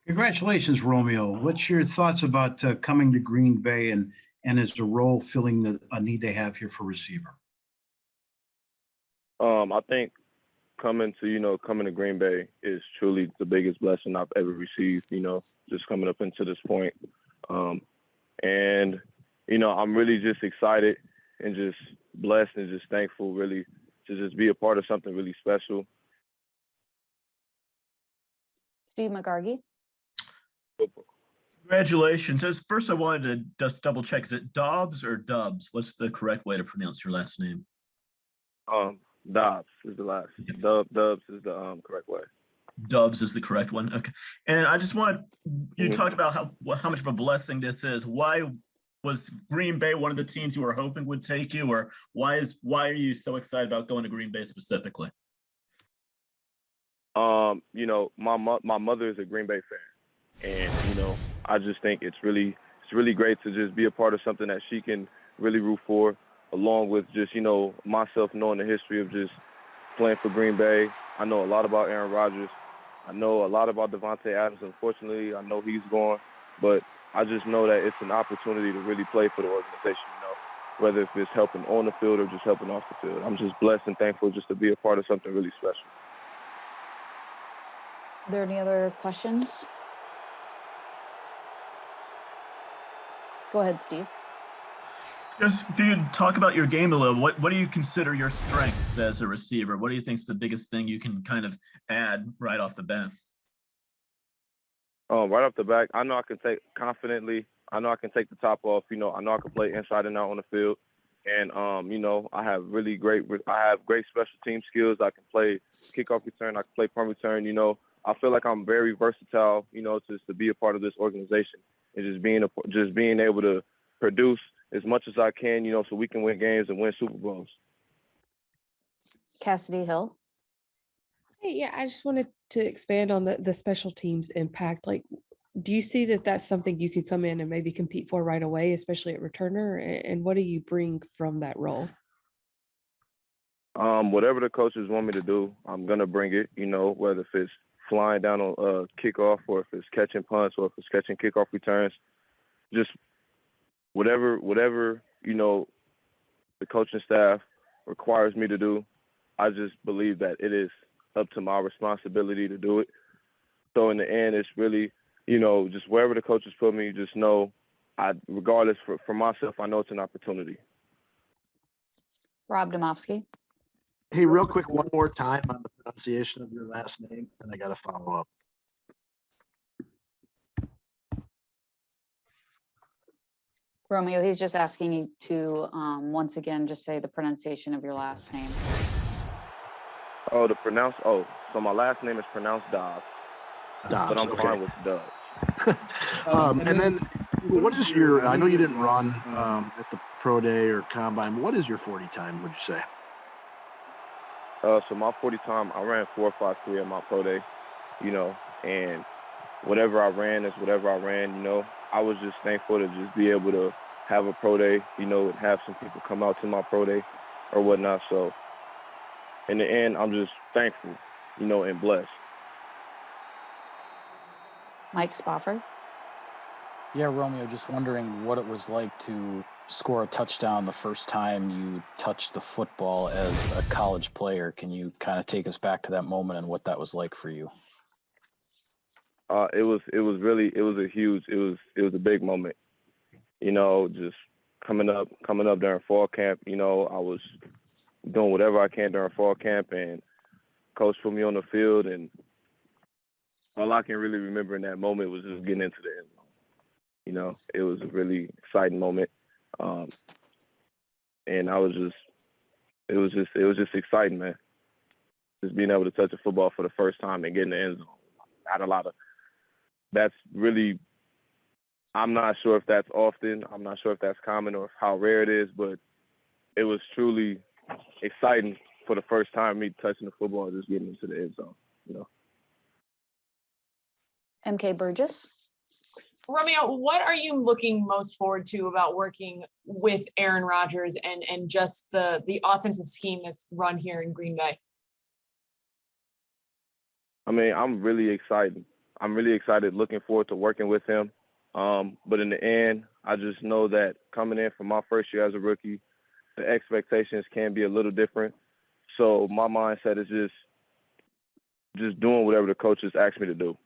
Congratulations, Romeo. What's your thoughts about coming to Green Bay and as a role filling a need they have here for receiver? I think coming to Green Bay is truly the biggest blessing I've ever received, just coming up into this point. And, I'm really just excited and just blessed and just thankful really to just be a part of something really special. Steve McGargy. Congratulations. First, I wanted to just double check. Is it Dobbs or Dubs? What's the correct way to pronounce your last name? Dobbs is the last. Dubs is the correct way. Dubs is the correct one. Okay. And I just wanted, you talked about how much of a blessing this is. Why was Green Bay one of the teams you were hoping would take you, or why are you so excited about going to Green Bay specifically? My mother is a Green Bay fan, and I just think it's really great to just be a part of something that she can really root for, along with just myself knowing the history of just playing for Green Bay. I know a lot about Aaron Rodgers. I know a lot about Devontae Adams. Unfortunately, I know he's gone, but I just know that it's an opportunity to really play for the organization, whether if it's helping on the field or just helping off the field. I'm just blessed and thankful just to be a part of something really special. Are there any other questions? Go ahead, Steve. Just if you could talk about your game a little, what do you consider your strength as a receiver? What do you think is the biggest thing you can kind of add right off the bat? Right off the bat, I know I can take confidently. I know I can take the top off. I know I can play inside and out on the field. And, I have great special team skills. I can play kickoff return. I can play punt return. I feel like I'm very versatile, just to be a part of this organization and just being able to produce as much as I can, so we can win games and win Super Bowls. Cassidy Hill. Hey, yeah, I just wanted to expand on the special teams impact. Like, do you see that that's something you could come in and maybe compete for right away, especially at returner? And what do you bring from that role? Whatever the coaches want me to do, I'm going to bring it, whether if it's flying down on kickoff or if it's catching punts or if it's catching kickoff returns, just whatever, the coaching staff requires me to do, I just believe that it is up to my responsibility to do it. So in the end, it's really, just wherever the coaches put me, just know, regardless for myself, I know it's an opportunity. Rob Domofsky. Hey, real quick, one more time on the pronunciation of your last name, and I got to follow up. Romeo, he's just asking you to once again just say the pronunciation of your last name. So my last name is pronounced Dobbs. But I'm fine with Doubs. And then what is I know you didn't run at the pro day or combine. What is your 40 time, would you say? So my 40 time, I ran 4.53 at my pro day, and whatever I ran is whatever I ran, I was just thankful to just be able to have a pro day, and have some people come out to my pro day or whatnot. So in the end, I'm just thankful, and blessed. Mike Spofford. Yeah, Romeo, just wondering what it was like to score a touchdown the first time you touched the football as a college player. Can you kind of take us back to that moment and what that was like for you? It was a big moment. Just coming up during fall camp. I was doing whatever I can during fall camp, and coach put me on the field, and all I can really remember in that moment was just getting into the end zone. It was a really exciting moment, and it was just exciting, man. Just being able to touch a football for the first time and getting the end zone. That's really, I'm not sure if that's often. I'm not sure if that's common or how rare it is, but it was truly exciting for the first time, me touching the football and just getting into the end zone, MK Burgess. Romeo, what are you looking most forward to about working with Aaron Rodgers and just the offensive scheme that's run here in Green Bay? I mean, I'm really excited. I'm really excited, looking forward to working with him. But in the end, I just know that coming in for my first year as a rookie, the expectations can be a little different. So my mindset is just doing whatever the coaches ask me to do.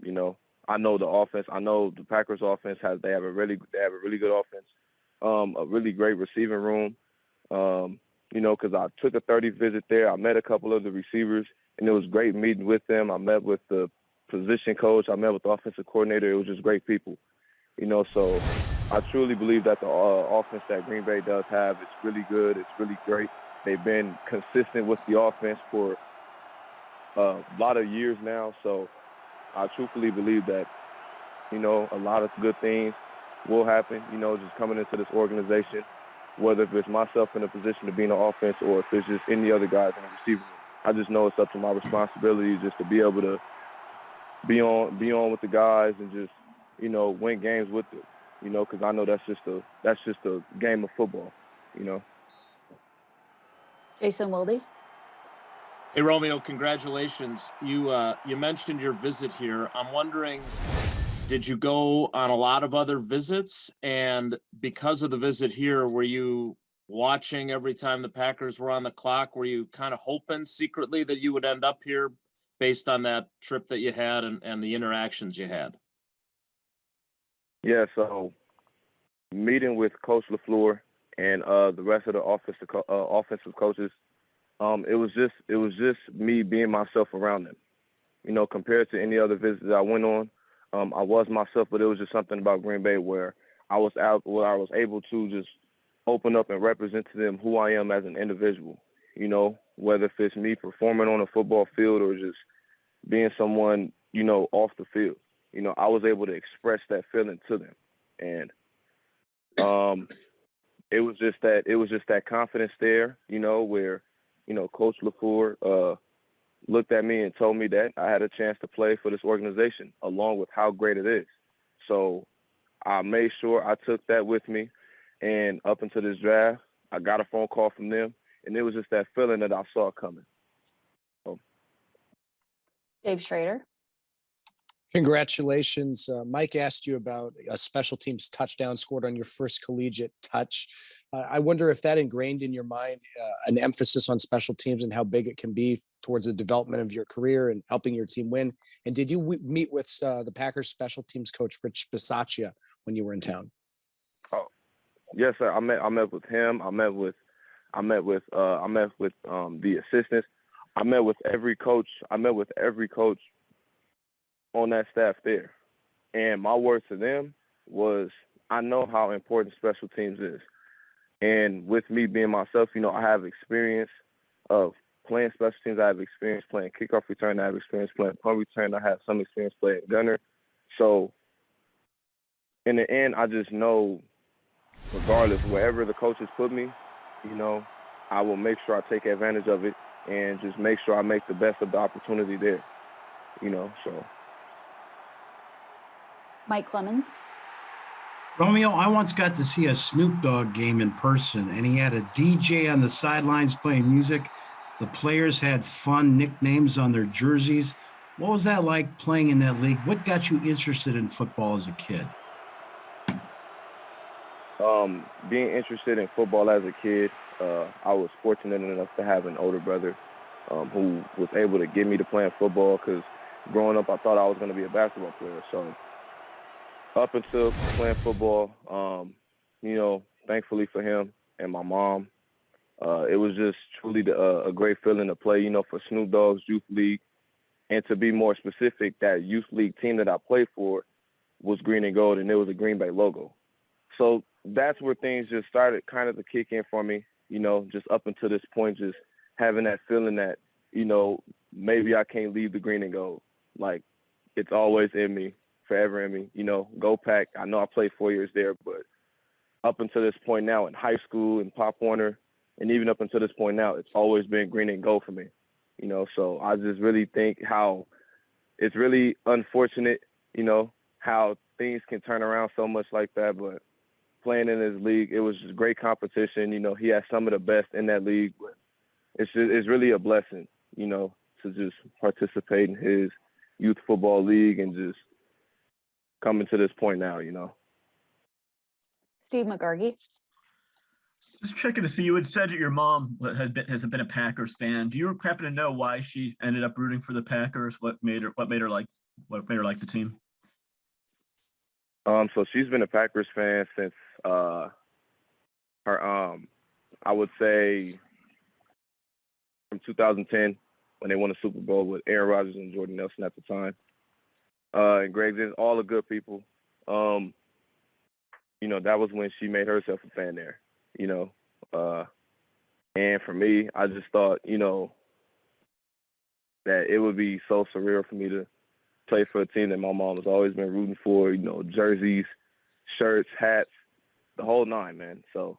You know, I know the offense. I know the Packers offense they have a really good offense, a really great receiving room. You know, because I took a 30 visit there. I met a couple of the receivers, and it was great meeting with them. I met with the position coach. I met with the offensive coordinator. It was just great people. You know, so I truly believe that the offense that Green Bay does have is really good. It's really great. They've been consistent with the offense for a lot of years now. So I truthfully believe that, you know, a lot of good things will happen, you know, just coming into this organization, whether if it's myself in a position to be in the offense or if it's just any other guys in the receiving room. I just know it's up to my responsibility just to be able to be on with the guys and just, you know, win games with them, you know, because I know that's just a game of football, you know. Jason Wilde. Hey, Romeo, congratulations. You mentioned your visit here. I'm wondering, did you go on a lot of other visits? And because of the visit here, were you watching every time the Packers were on the clock? Were you kind of hoping secretly that you would end up here based on that trip that you had and the interactions you had? Yeah, so meeting with Coach LaFleur and the rest of the offensive coaches, it was just me being myself around them. You know, compared to any other visits I went on, I was myself, but it was just something about Green Bay where I was able to just open up and represent to them who I am as an individual. You know, whether if it's me performing on a football field or just being someone, you know, off the field. You know, I was able to express that feeling to them, and it was just that confidence there, you know, where, you know, Coach LaFleur looked at me and told me that I had a chance to play for this organization, along with how great it is. So I made sure I took that with me, and up until this draft, I got a phone call from them, and it was just that feeling that I saw coming. So. Dave Schrader. Congratulations. Mike asked you about a special teams touchdown scored on your first collegiate touch. I wonder if that ingrained in your mind an emphasis on special teams and how big it can be towards the development of your career and helping your team win. And did you meet with the Packers special teams coach, Rich Bisaccia, when you were in town? Oh, yes, sir. I met with him. I met with the assistants. I met with every coach. On that staff there. And my word to them was, I know how important special teams is. And with me being myself, you know, I have experience of playing special teams. I have experience playing kickoff return. I have experience playing punt return. I have some experience playing gunner. So in the end, I just know, regardless, wherever the coaches put me, you know, I will make sure I take advantage of it and just make sure I make the best of the opportunity there, you know, so. Mike Clemens. Romeo, I once got to see a Snoop Dogg game in person, and he had a DJ on the sidelines playing music. The players had fun nicknames on their jerseys. What was that like playing in that league? What got you interested in football as a kid? Being interested in football as a kid, I was fortunate enough to have an older brother who was able to get me to playing football, because growing up, I thought I was going to be a basketball player. So up until playing football, you know, thankfully for him and my mom, it was just truly a great feeling to play, you know, for Snoop Dogg's youth league. And to be more specific, that youth league team that I played for was green and gold, and it was a Green Bay logo. So that's where things just started kind of to kick in for me, you know, just up until this point, just having that feeling that, you know, maybe I can't leave the green and gold. Like, it's always in me, forever in me, you know, go Pack. I know I played 4 years there, but up until this point now in high school and Pop Warner, and even up until this point now, it's always been green and gold for me, you know. So I just really think how it's really unfortunate, you know, how things can turn around so much like that. But playing in his league, it was just great competition. You know, he has some of the best in that league. But it's really a blessing, you know, to just participate in youth football league and just coming to this point now, you know. Steve McGargy. Just checking to see, you had said that your mom has been a Packers fan. Do you happen to know why she ended up rooting for the Packers? What made her like the team? So she's been a Packers fan since her I would say from 2010 when they won the Super Bowl with Aaron Rodgers and Jordan Nelson at the time. And Greg, all the good people. You know, that was when she made herself a fan there, you know. And for me, I just thought, you know, that it would be so surreal for me to play for a team that my mom has always been rooting for, you know, jerseys, shirts, hats, the whole nine, man. So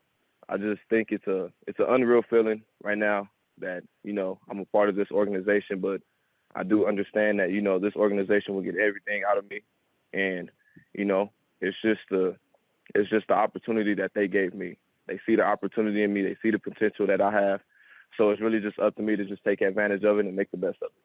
I just think it's an unreal feeling right now that, you know, I'm a part of this organization, but I do understand that, you know, this organization will get everything out of me. And, you know, it's just the opportunity that they gave me. They see the opportunity in me. They see the potential that I have. So it's really just up to me to just take advantage of it and make the best of it.